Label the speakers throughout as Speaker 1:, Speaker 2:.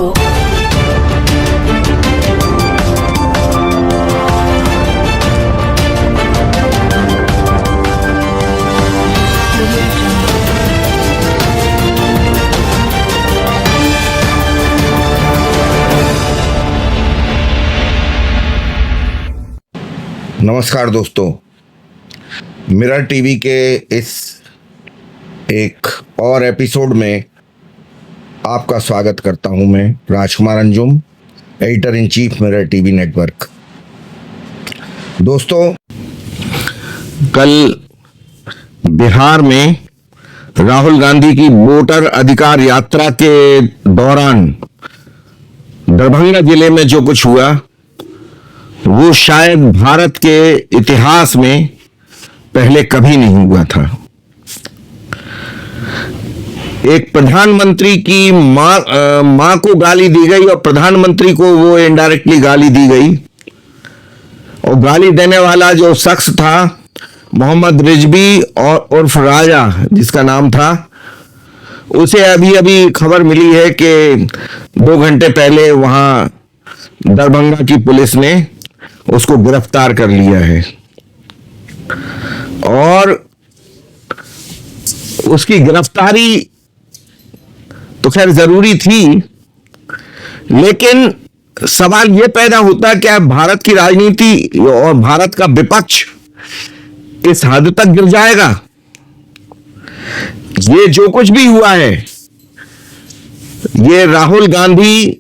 Speaker 1: Jungle.
Speaker 2: नमस्कार दोस्तों, mirror TV के इस एक और एपिसोड में आपका स्वागत करता हूं मैं Rajkumar Anjum, editor in chief mirror TV network. दोस्तों, कल बिहार में राहुल गांधी की वोटर अधिकार यात्रा के दौरान दरभंगा जिले में जो कुछ हुआ वो शायद भारत के इतिहास में पहले कभी नहीं हुआ था। एक प्रधानमंत्री की मां को गाली दी गई और प्रधानमंत्री को वो इनडायरेक्टली गाली दी गई, और गाली देने वाला जो शख्स था मोहम्मद रिजवी और उर्फ राजा जिसका नाम था, उसे अभी अभी खबर मिली है कि 2 घंटे पहले वहां दरभंगा की पुलिस ने उसको गिरफ्तार कर लिया है। और उसकी गिरफ्तारी तो खैर जरूरी थी, लेकिन सवाल यह पैदा होता क्या भारत की राजनीति और भारत का विपक्ष इस हद तक गिर जाएगा? ये जो कुछ भी हुआ है ये राहुल गांधी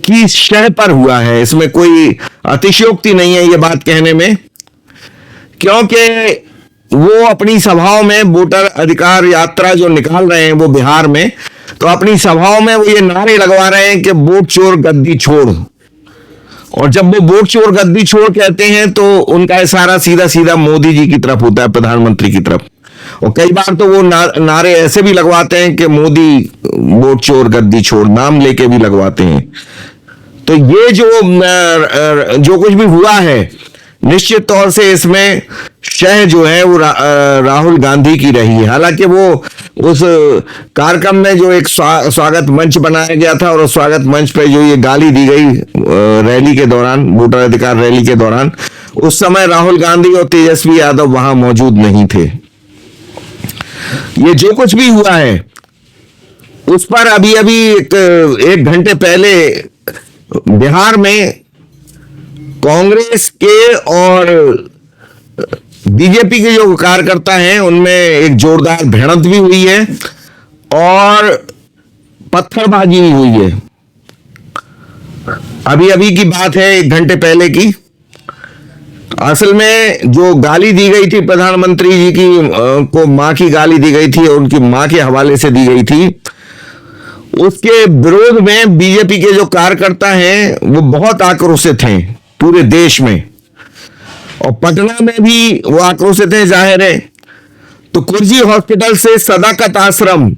Speaker 2: की शह पर हुआ है, इसमें कोई अतिशयोक्ति नहीं है ये बात कहने में, क्योंकि वो अपनी सभाओं में वोटर अधिकार यात्रा जो निकाल रहे हैं वो बिहार में, तो अपनी सभाओं में वो ये नारे लगवा रहे हैं कि वोट चोर गद्दी छोड़। और जब वो वोट चोर गद्दी छोड़ कहते हैं तो उनका इशारा सीधा सीधा मोदी जी की तरफ होता है, प्रधानमंत्री की तरफ। और कई बार तो वो नारे ऐसे भी लगवाते हैं कि मोदी वोट चोर गद्दी छोड़, नाम लेके भी लगवाते हैं। तो ये जो कुछ भी हुआ है निश्चित तौर से इसमें शह जो है वो राहुल गांधी की रही है। हालांकि वो उस कार्यक्रम में जो एक स्वागत मंच बनाया गया था और उस स्वागत मंच पे जो ये गाली दी गई रैली के दौरान, वोटर अधिकार रैली के दौरान, उस समय राहुल गांधी और तेजस्वी यादव वहां मौजूद नहीं थे। ये जो कुछ भी हुआ है उस पर अभी अभी एक घंटे पहले बिहार में कांग्रेस के और बीजेपी के जो कार्यकर्ता हैं उनमें एक जोरदार भिड़ंत भी हुई है और पत्थरबाजी भी हुई है। अभी अभी की बात है, 1 घंटे पहले की। असल में जो गाली दी गई थी प्रधानमंत्री जी की को मां की गाली दी गई थी और उनकी मां के हवाले से दी गई थी, उसके विरोध में बीजेपी के जो कार्यकर्ता हैं वो बहुत आक्रोशित हैं पूरे देश में, और पटना में भी वो आक्रोशित हैं जाहिर है। तो कुर्जी हॉस्पिटल से सदाकत आश्रम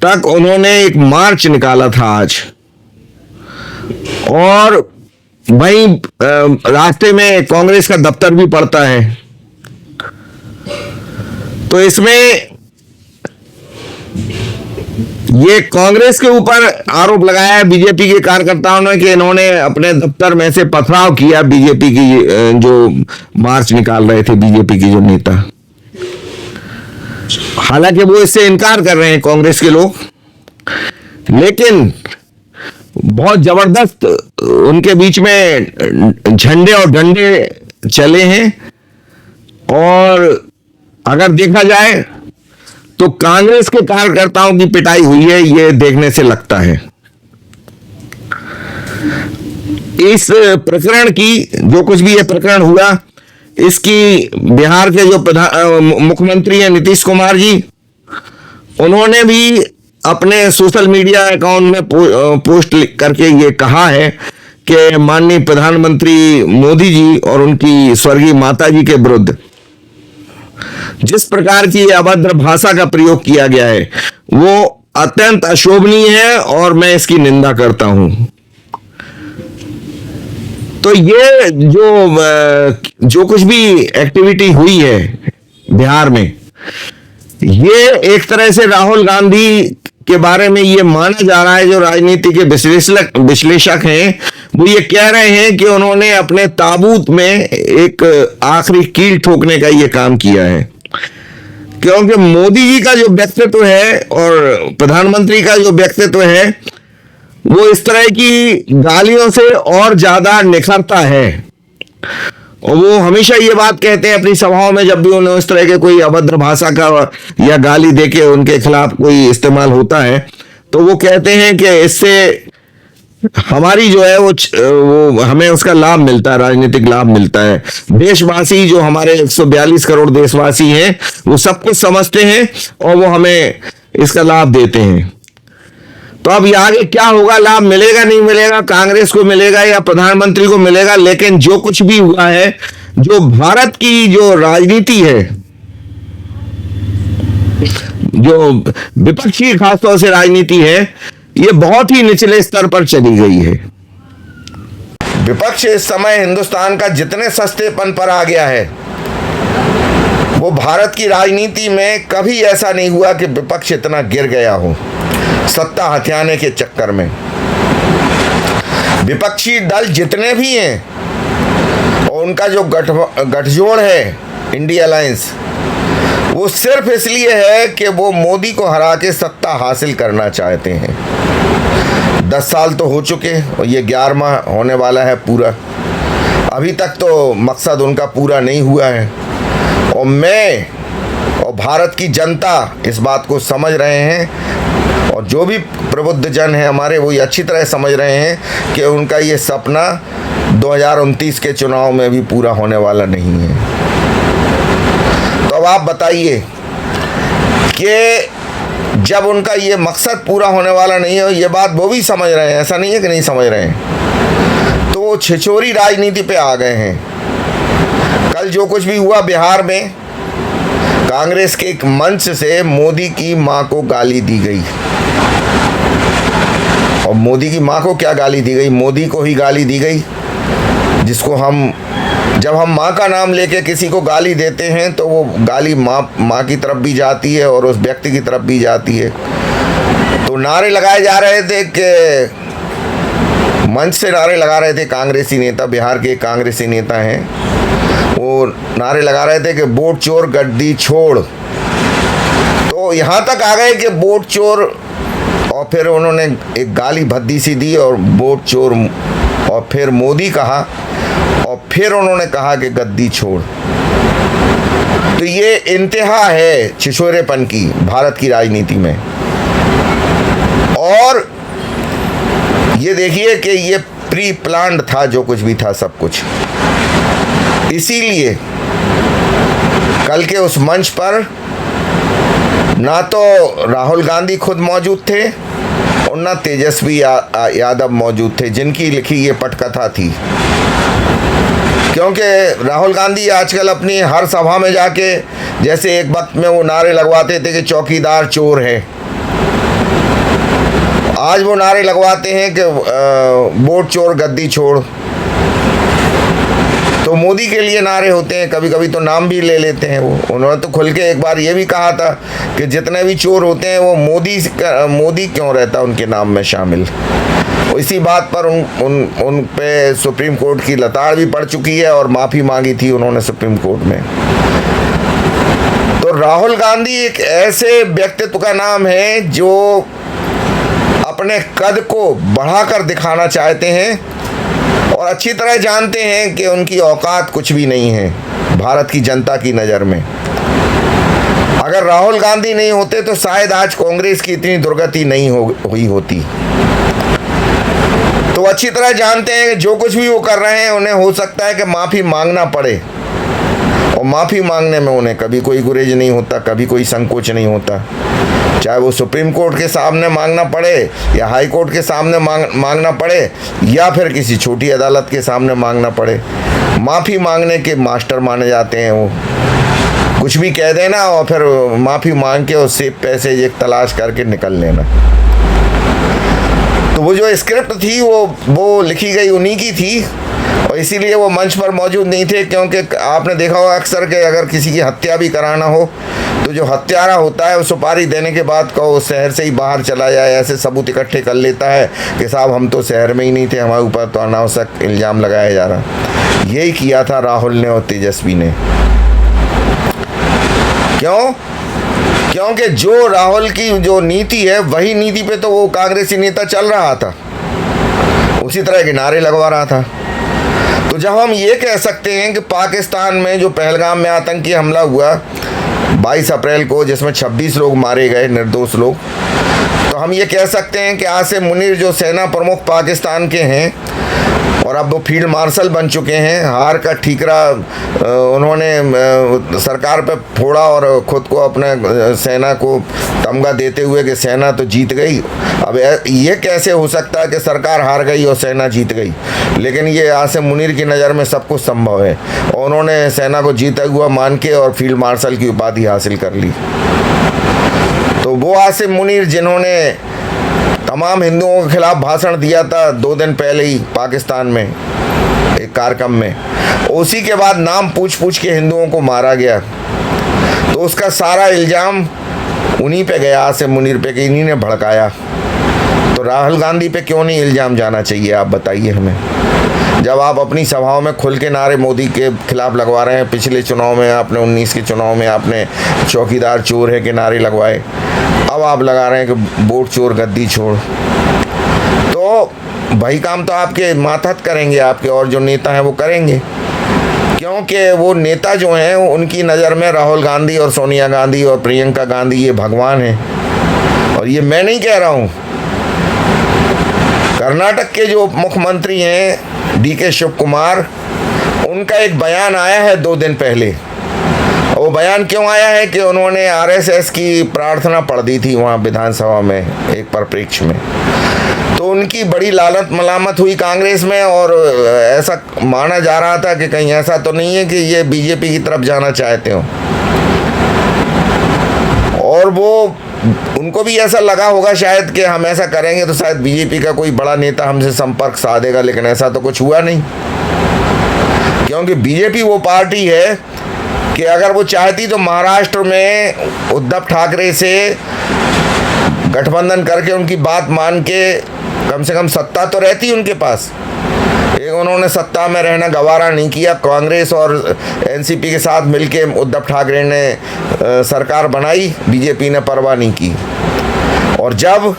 Speaker 2: तक उन्होंने एक मार्च निकाला था आज, और वहीं रास्ते में कांग्रेस का दफ्तर भी पड़ता है। तो इसमें ये कांग्रेस के ऊपर आरोप लगाया है बीजेपी के कार्यकर्ताओं ने कि इन्होंने अपने दफ्तर में से पथराव किया बीजेपी की जो मार्च निकाल रहे थे बीजेपी के जो नेता। हालांकि वो इससे इनकार कर रहे हैं कांग्रेस के लोग, लेकिन बहुत जबरदस्त उनके बीच में झंडे और डंडे चले हैं। और अगर देखा जाए तो कांग्रेस के कार्यकर्ताओं की पिटाई हुई है, ये देखने से लगता है। इस प्रकरण की जो कुछ भी ये प्रकरण हुआ, इसकी बिहार के जो मुख्यमंत्री हैं नीतीश कुमार जी, उन्होंने भी अपने सोशल मीडिया अकाउंट में पोस्ट लिख करके ये कहा है कि माननीय प्रधानमंत्री मोदी जी और उनकी स्वर्गीय माता जी के विरुद्ध जिस प्रकार की अभद्र भाषा का प्रयोग किया गया है वो अत्यंत अशोभनीय है और मैं इसकी निंदा करता हूं। तो ये जो कुछ भी एक्टिविटी हुई है बिहार में, ये एक तरह से राहुल गांधी के बारे में ये माना जा रहा है, जो राजनीति के विश्लेषक हैं वो ये कह रहे हैं कि उन्होंने अपने ताबूत में एक आखिरी कील ठोकने का ये काम किया है, क्योंकि मोदी जी का जो व्यक्तित्व है और प्रधानमंत्री का जो व्यक्तित्व है वो इस तरह की गालियों से और ज्यादा निखरता है। और वो हमेशा ये बात कहते हैं अपनी सभाओं में, जब भी उन्हें इस तरह के कोई अभद्र भाषा का या गाली देके उनके खिलाफ कोई इस्तेमाल होता है, तो वो कहते हैं कि इससे हमारी जो है वो हमें उसका लाभ मिलता है, राजनीतिक लाभ मिलता है। देशवासी जो हमारे 142 करोड़ देशवासी हैं वो सब कुछ समझते हैं और वो हमें इसका लाभ देते हैं। तो अब आगे क्या होगा, लाभ मिलेगा नहीं मिलेगा, कांग्रेस को मिलेगा या प्रधानमंत्री को मिलेगा, लेकिन जो कुछ भी हुआ है, जो भारत की जो राजनीति है, जो विपक्षी खासतौर से राजनीति है, ये बहुत ही निचले स्तर पर चली गई है। विपक्ष इस समय हिंदुस्तान का जितने सस्तेपन पर आ गया है, वो भारत की राजनीति में कभी ऐसा नहीं हुआ कि विपक्ष इतना गिर गया हो सत्ता हथियाने के चक्कर में। विपक्षी दल जितने भी हैं और उनका जो गठजोड़ है इंडिया अलायंस, वो सिर्फ इसलिए है कि वो मोदी को हरा के सत्ता हासिल करना चाहते हैं। 10 साल तो हो चुके और ये 11वां होने वाला है पूरा। अभी तक तो मकसद उनका पूरा नहीं हुआ है और मैं और भारत की जनता इस बात को समझ रहे हैं और जो भी प्रबुद्ध जन है हमारे, वो ये अच्छी तरह समझ रहे हैं कि उनका ये सपना 2029 के चुनाव में भी पूरा होने वाला नहीं है। तो अब आप बताइए कि जब उनका ये मकसद पूरा होने वाला नहीं है, ये बात वो भी समझ रहे हैं, ऐसा नहीं है कि नहीं समझ रहे हैं, तो वो छिछोरी राजनीति पे आ गए हैं। कल जो कुछ भी हुआ बिहार में, कांग्रेस के एक मंच से मोदी की मां को गाली दी गई। और मोदी की मां को क्या गाली दी गई? मोदी को ही गाली दी गई, जिसको जब हम मां का नाम लेके किसी को गाली देते हैं तो वो गाली मां की तरफ भी जाती है और उस व्यक्ति की तरफ भी जाती है। तो नारे लगाए जा रहे थे कि मंच से नारे लगा रहे थे कांग्रेसी नेता, बिहार के कांग्रेसी नेता हैं, वो नारे लगा रहे थे कि वोट चोर गद्दी छोड़। तो यहाँ तक आ गए कि वोट चोर, और फिर उन्होंने एक गाली भद्दी सी दी और वोट चोर, और फिर मोदी कहा और फिर उन्होंने कहा कि गद्दी छोड़। तो ये इंतहा है छिछोरेपन की भारत की राजनीति में। और ये देखिए कि ये प्री प्लान्ड था, जो कुछ भी था सब कुछ। इसीलिए कल के उस मंच पर ना तो राहुल गांधी खुद मौजूद थे और ना तेजस्वी यादव मौजूद थे, जिनकी लिखी ये पटकथा थी। क्योंकि राहुल गांधी आजकल अपनी हर सभा में जाके, जैसे एक वक्त में वो नारे लगवाते थे कि चौकीदार चोर है, आज वो नारे लगवाते हैं कि वोट चोर गद्दी छोड़। तो मोदी के लिए नारे होते हैं, कभी कभी तो नाम भी ले लेते हैं वो। उन्होंने तो खुल के एक बार ये भी कहा था कि जितने भी चोर होते हैं वो मोदी क्यों रहता उनके नाम में शामिल। इसी बात पर उन पे सुप्रीम कोर्ट की लताड़ भी पड़ चुकी है और माफ़ी मांगी थी उन्होंने सुप्रीम कोर्ट में। तो राहुल गांधी एक ऐसे व्यक्तित्व का नाम है जो अपने कद को बढ़ाकर दिखाना चाहते हैं और अच्छी तरह जानते हैं कि उनकी औकात कुछ भी नहीं है भारत की जनता की नज़र में। अगर राहुल गांधी नहीं होते तो शायद आज कांग्रेस की इतनी दुर्गति नहीं हुई होती। तो अच्छी तरह जानते हैं कि जो कुछ भी वो कर रहे हैं उन्हें हो सकता है कि माफ़ी मांगना पड़े, और माफ़ी मांगने में उन्हें कभी कोई गुरेज नहीं होता, कभी कोई संकोच नहीं होता। चाहे वो सुप्रीम कोर्ट के सामने मांगना पड़े या हाई कोर्ट के सामने मांगना पड़े या फिर किसी छोटी अदालत के सामने मांगना पड़े, माफ़ी मांगने के मास्टर माने जाते हैं। वो कुछ भी कह देना और फिर माफ़ी मांग के उससे पैसे एक तलाश करके निकल लेना। तो वो जो स्क्रिप्ट थी वो लिखी गई उन्हीं की थी और इसीलिए वो मंच पर मौजूद नहीं थे। क्योंकि आपने देखा होगा अक्सर कि अगर किसी की हत्या भी कराना हो तो जो हत्यारा होता है वो सुपारी देने के बाद कहो शहर से ही बाहर चला जाए, ऐसे सबूत इकट्ठे कर लेता है कि साहब हम तो शहर में ही नहीं थे, हमारे ऊपर तो अनावश्यक इल्ज़ाम लगाया जा रहा। यही किया था राहुल ने और तेजस्वी ने। क्यों? क्योंकि जो राहुल की जो नीति है वही नीति पे तो वो कांग्रेसी नेता चल रहा था, उसी तरह के नारे लगवा रहा था। तो जब हम ये कह सकते हैं कि पाकिस्तान में जो पहलगाम में आतंकी हमला हुआ 22 अप्रैल को, जिसमें 26 लोग मारे गए, निर्दोष लोग, तो हम ये कह सकते हैं कि आसिम मुनीर जो सेना प्रमुख पाकिस्तान के हैं और अब वो फील्ड मार्शल बन चुके हैं, हार का ठीकरा उन्होंने सरकार पे फोड़ा और ख़ुद को अपने सेना को तमगा देते हुए कि सेना तो जीत गई। अब ये कैसे हो सकता है कि सरकार हार गई और सेना जीत गई? लेकिन ये आसिम मुनीर की नज़र में सब कुछ संभव है और उन्होंने सेना को जीता हुआ मान के और फील्ड मार्शल की उपाधि हासिल कर ली। तो वो आसिम मुनीर जिन्होंने तमाम हिंदुओं के खिलाफ भाषण दिया था 2 दिन पहले ही पाकिस्तान में एक कार्यक्रम में, उसी के बाद नाम पूछ के हिंदुओं को मारा गया, तो उसका सारा इल्ज़ाम उन्हीं पे गया, आसिम मुनीर पे, कि इन्हीं ने भड़काया। तो राहुल गांधी पे क्यों नहीं इल्ज़ाम जाना चाहिए, आप बताइए हमें? जब आप अपनी सभाओं में खुल के नारे मोदी के खिलाफ लगवा रहे हैं, पिछले चुनाव में आपने 19 के चुनाव में आपने चौकीदार चोर है के नारे लगवाए, अब आप लगा रहे हैं कि वोट चोर गद्दी छोड़। तो भाई काम तो आपके मातहत करेंगे आपके, और जो नेता हैं वो करेंगे, क्योंकि वो नेता जो हैं उनकी नज़र में राहुल गांधी और सोनिया गांधी और प्रियंका गांधी ये भगवान हैं। और ये मैं नहीं कह रहा हूँ, कर्नाटक के जो मुख्यमंत्री हैं DK शिव कुमार, उनका एक बयान आया है 2 दिन पहले। वो बयान क्यों आया है कि उन्होंने RSS की प्रार्थना पढ़ दी थी वहाँ विधानसभा में एक परिप्रेक्ष्य में, तो उनकी बड़ी लालत मलामत हुई कांग्रेस में और ऐसा माना जा रहा था कि कहीं ऐसा तो नहीं है कि ये बीजेपी की तरफ जाना चाहते हो। और वो उनको भी ऐसा लगा होगा शायद कि हम ऐसा करेंगे तो शायद बीजेपी का कोई बड़ा नेता हमसे संपर्क साधेगा, लेकिन ऐसा तो कुछ हुआ नहीं। क्योंकि बीजेपी वो पार्टी है कि अगर वो चाहती तो महाराष्ट्र में उद्धव ठाकरे से गठबंधन करके उनकी बात मान के कम से कम सत्ता तो रहती उनके पास। एक उन्होंने सत्ता में रहना गवारा नहीं किया, कांग्रेस और NCP के साथ मिलके उद्धव ठाकरे ने सरकार बनाई, बीजेपी ने परवाह नहीं की। और जब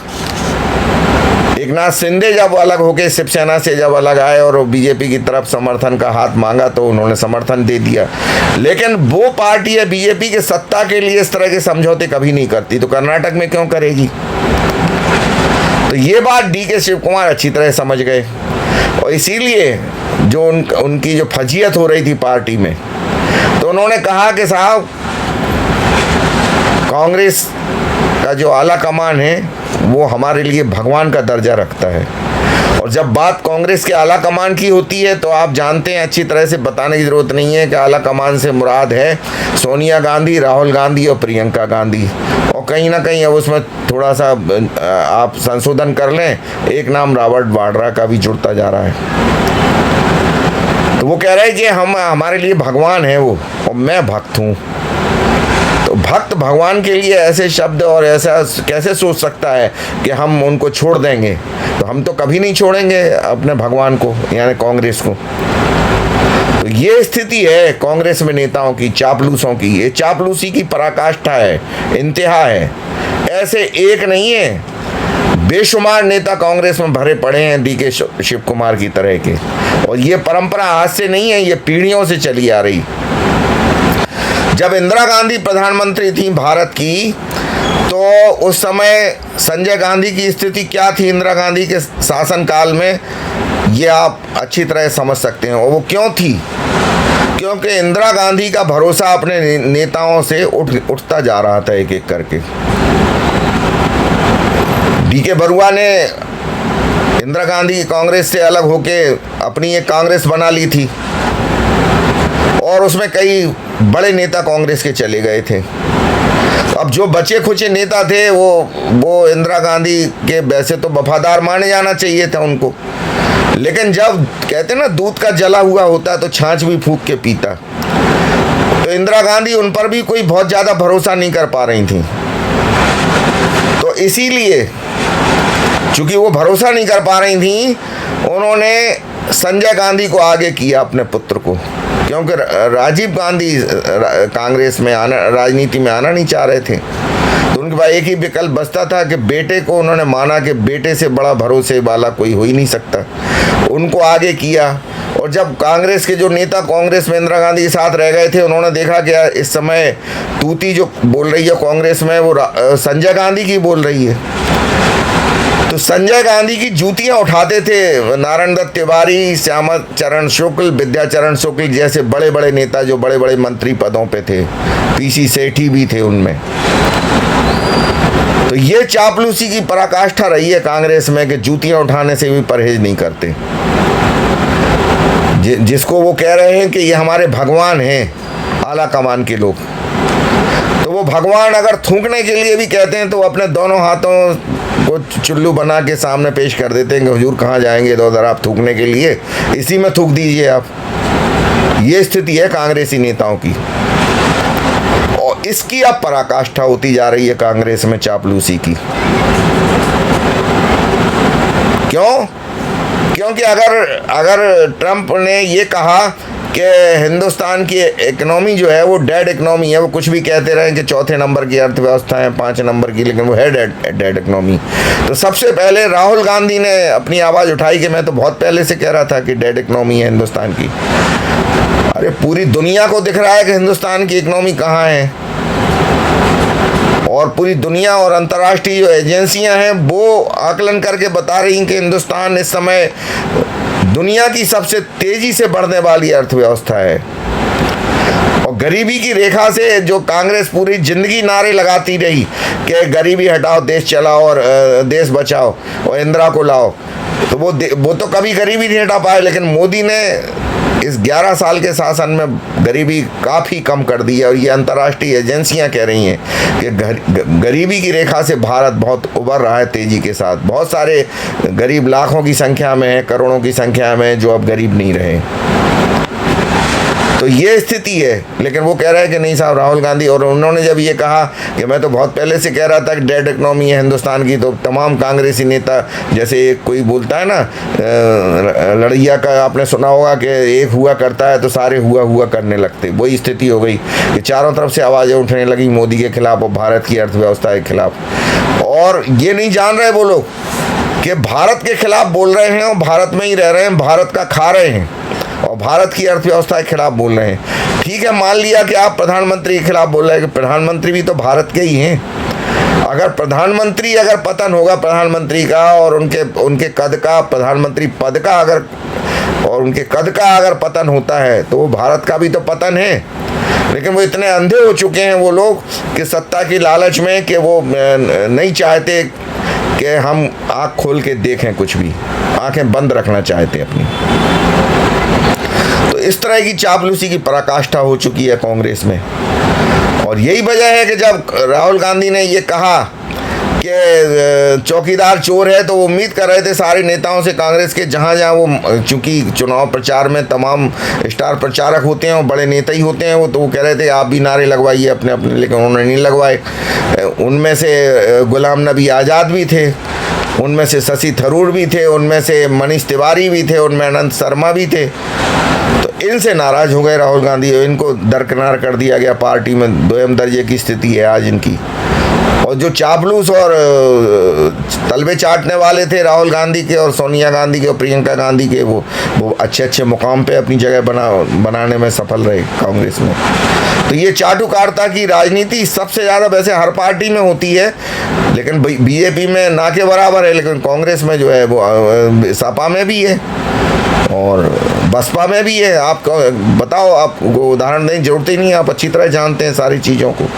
Speaker 2: एकनाथ शिंदे जब अलग होके शिवसेना से जब अलग आए और बीजेपी की तरफ समर्थन का हाथ मांगा तो उन्होंने समर्थन दे दिया। लेकिन वो पार्टी है बीजेपी के सत्ता के लिए इस तरह के समझौते कभी नहीं करती, तो कर्नाटक में क्यों करेगी? तो ये बात DK शिव कुमार अच्छी तरह समझ गए और इसीलिए जो उनकी जो फजीयत हो रही थी पार्टी में, तो उन्होंने कहा कि साहब कांग्रेस का जो आला कमान है वो हमारे लिए भगवान का दर्जा रखता है। और जब बात कांग्रेस के आला कमान की होती है तो आप जानते हैं, अच्छी तरह से बताने की ज़रूरत नहीं है कि आला कमान से मुराद है सोनिया गांधी, राहुल गांधी और प्रियंका गांधी। और कहीं ना कहीं अब उसमें थोड़ा सा आप संशोधन कर लें, एक नाम रॉबर्ट वाड्रा का भी जुड़ता जा रहा है। तो वो कह रहे हैं कि हमारे लिए भगवान है वो, और मैं भक्त हूँ। तो भक्त भगवान के लिए ऐसे शब्द और ऐसा कैसे सोच सकता है कि हम उनको छोड़ देंगे? तो हम तो कभी नहीं छोड़ेंगे अपने भगवान को, यानी कांग्रेस को। तो ये स्थिति है कांग्रेस में नेताओं की, चापलूसों की। ये चापलूसी की पराकाष्ठा है, इंतहा है। ऐसे एक नहीं है, बेशुमार नेता कांग्रेस में भरे पड़े हैं DK शिव कुमार की तरह के। और ये परंपरा आज से नहीं है, ये पीढ़ियों से चली आ रही। जब इंदिरा गांधी प्रधानमंत्री थी भारत की, तो उस समय संजय गांधी की स्थिति क्या थी इंदिरा गांधी के शासनकाल में, ये आप अच्छी तरह समझ सकते हैं। और वो क्यों थी? क्योंकि इंदिरा गांधी का भरोसा अपने नेताओं से उठता जा रहा था एक एक करके। DK बरुआ ने इंदिरा गांधी कांग्रेस से अलग होके अपनी एक कांग्रेस बना ली थी और उसमें कई बड़े नेता कांग्रेस के चले गए थे। अब जो बचे खुचे नेता थे वो इंदिरा गांधी के वैसे तो वफादार माने जाना चाहिए था उनको, लेकिन जब कहते हैं ना दूध का जला हुआ होता तो छाछ भी फूंक के पीता। तो इंदिरा गांधी उन पर भी कोई बहुत ज़्यादा भरोसा नहीं कर पा रही थी। तो इसीलिए चूंकि वो भरोसा नहीं कर पा रही थी, उन्होंने संजय गांधी को आगे किया, अपने पुत्र को, क्योंकि राजीव गांधी कांग्रेस में राजनीति में आना नहीं चाह रहे थे। तो उनके पास एक ही विकल्प बचता था कि बेटे को, उन्होंने माना कि बेटे से बड़ा भरोसे वाला कोई हो ही नहीं सकता, उनको आगे किया। और जब कांग्रेस के जो नेता कांग्रेस में इंदिरा गांधी के साथ रह गए थे, उन्होंने देखा कि इस समय तूती जो बोल रही है कांग्रेस में, वो संजय गांधी की बोल रही है। तो संजय गांधी की जूतियां उठाते थे नारायण दत्त तिवारी, श्यामा चरण शुक्ल, विद्याचरण शुक्ल जैसे बड़े बड़े नेता जो बड़े बड़े मंत्री पदों पे थे, पीसी सेठी भी थे उनमें। तो ये चापलूसी की पराकाष्ठा रही है कांग्रेस में कि जूतियां उठाने से भी परहेज नहीं करते। जिसको वो कह रहे हैं कि ये हमारे भगवान हैं, आला कमान के लोग, तो वो भगवान अगर थूकने के लिए भी कहते हैं तो अपने दोनों हाथों को चुल्लू बना के सामने पेश कर देते हैं कि हुजूर कहाँ जाएंगे इधर उधर आप थूकने के लिए, इसी में थूक दीजिए आप। ये स्थिति है कांग्रेसी नेताओं की, और इसकी अब पराकाष्ठा होती जा रही है कांग्रेस में चापलूसी की। क्यों? क्योंकि अगर ट्रंप ने ये कहा कि हिंदुस्तान की इकोनॉमी जो है वो डेड इकोनॉमी है, वो कुछ भी कहते रहे कि चौथे नंबर की अर्थव्यवस्था है, 5 नंबर की, लेकिन वो है डेड इकोनॉमी। तो सबसे पहले राहुल गांधी ने अपनी आवाज़ उठाई कि मैं तो बहुत पहले से कह रहा था कि डेड इकोनॉमी है हिंदुस्तान की। अरे पूरी दुनिया को दिख रहा है कि हिंदुस्तान की इकोनॉमी कहाँ है, और पूरी दुनिया और अंतर्राष्ट्रीय जो एजेंसियां हैं वो आकलन करके बता रही हैं कि हिंदुस्तान इस समय दुनिया की सबसे तेजी से बढ़ने वाली अर्थव्यवस्था है। और गरीबी की रेखा से जो कांग्रेस पूरी जिंदगी नारे लगाती रही कि गरीबी हटाओ, देश चलाओ और देश बचाओ और इंदिरा को लाओ, तो वो तो कभी गरीबी नहीं हटा पाए, लेकिन मोदी ने इस 11 साल के शासन में गरीबी काफ़ी कम कर दी है। और ये अंतर्राष्ट्रीय एजेंसियां कह रही हैं कि गरीबी की रेखा से भारत बहुत उभर रहा है तेज़ी के साथ। बहुत सारे गरीब लाखों की संख्या में है, करोड़ों की संख्या में, जो अब गरीब नहीं रहे। तो ये स्थिति है। लेकिन वो कह रहे हैं कि नहीं साहब, राहुल गांधी, और उन्होंने जब ये कहा कि मैं तो बहुत पहले से कह रहा था कि डेड इकोनॉमी है हिंदुस्तान की, तो तमाम कांग्रेसी नेता, जैसे एक कोई बोलता है ना लड़ैया का, आपने सुना होगा कि एक हुआ करता है तो सारे हुआ करने लगते, वही स्थिति हो गई कि चारों तरफ से आवाज़ें उठने लगी मोदी के खिलाफ और भारत की अर्थव्यवस्था के खिलाफ। और ये नहीं जान रहे वो लोग कि भारत के खिलाफ बोल रहे हैं और भारत में ही रह रहे हैं, भारत का खा रहे हैं और भारत की अर्थव्यवस्था के खिलाफ बोल रहे हैं। ठीक है, मान लिया कि आप प्रधानमंत्री के खिलाफ बोल रहे हैं, कि प्रधानमंत्री भी तो भारत के ही हैं। अगर पतन होगा प्रधानमंत्री का और उनके कद का, प्रधानमंत्री पद का उनके कद का अगर पतन होता है तो वो भारत का भी तो पतन है। लेकिन वो इतने अंधे हो चुके हैं वो लोग कि सत्ता की लालच में, कि वो नहीं चाहते कि हम आँख खोल के देखें, कुछ भी आंखें बंद रखना चाहते अपनी। तो इस तरह की चापलूसी की पराकाष्ठा हो चुकी है कांग्रेस में। और यही वजह है कि जब राहुल गांधी ने ये कहा कि चौकीदार चोर है, तो वो उम्मीद कर रहे थे सारे नेताओं से कांग्रेस के, जहाँ वो, चूंकि चुनाव प्रचार में तमाम स्टार प्रचारक होते हैं और बड़े नेता ही होते हैं वो, तो वो कह रहे थे आप भी नारे लगवाइए अपने अपने, लेकिन उन्होंने नहीं लगवाए। उनमें से गुलाम नबी आज़ाद भी थे, उनमें से शशि थरूर भी थे, उनमें से मनीष तिवारी भी थे, उनमें अनंत शर्मा भी थे। तो इनसे नाराज़ हो गए राहुल गांधी, इनको दरकिनार कर दिया गया पार्टी में। 2म दर्जे की स्थिति है आज इनकी। और जो चापलूस और तलबे चाटने वाले थे राहुल गांधी के और सोनिया गांधी के और प्रियंका गांधी के, वो अच्छे मुकाम पे अपनी जगह बनाने में सफल रहे कांग्रेस में। तो ये चाटुकारिता की राजनीति सबसे ज़्यादा वैसे हर पार्टी में होती है, लेकिन बीजेपी में ना के बराबर है, लेकिन कांग्रेस में जो है वो सपा में भी है और बसपा में भी है। आप बताओ, आपको उदाहरण देने की जरूरत ही नहीं, आप अच्छी तरह जानते हैं सारी चीज़ों को।